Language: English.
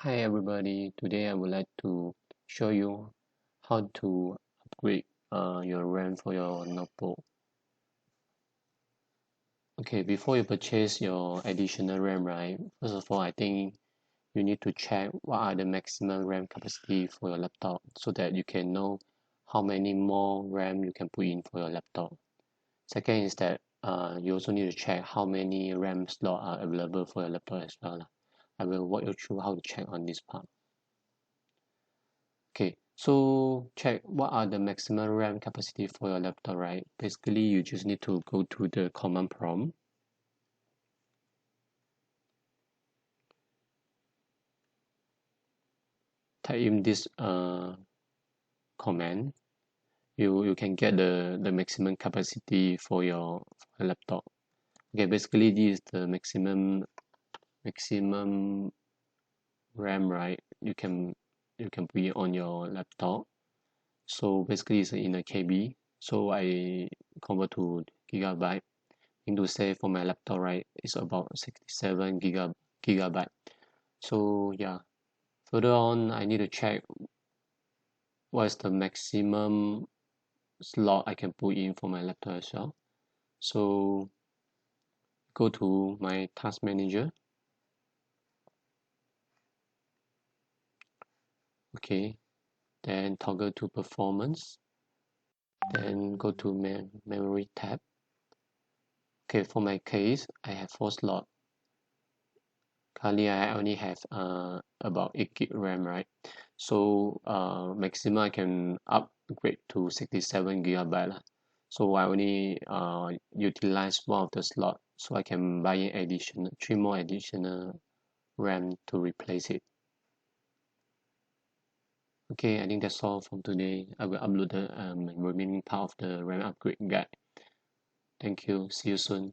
Hi everybody, today I would like to show you how to upgrade your RAM for your notebook. Okay, before you purchase your additional RAM, right? First of all, I think you need to check what are the maximum RAM capacity for your laptop so that you can know how many more RAM you can put in for your laptop. Second is that you also need to check how many RAM slots are available for your laptop as well. I will walk you through how to check on this part. Okay, so check what are the maximum RAM capacity for your laptop, right? Basically, you just need to go to the command prompt, type in this command. You can get the maximum capacity for your laptop. Okay, basically this is the maximum RAM, right? You can put it on your laptop. So basically it's in a KB. So I convert to gigabyte. To say for my laptop, right, it's about 67 gigabyte. So yeah, further on I need to check what is the maximum slot I can put in for my laptop as well. So go to my task manager. Okay, then toggle to performance, then go to memory tab. Okay, for my case I have 4 slots. Currently I only have about 8 gig RAM, right? So maximum I can upgrade to 67 gigabyte lah. So I only utilize one of the slot, so I can buy in additional 3 more additional RAM to replace it. Okay, I think that's all from today. I will upload the remaining part of the RAM upgrade guide. Thank you. See you soon.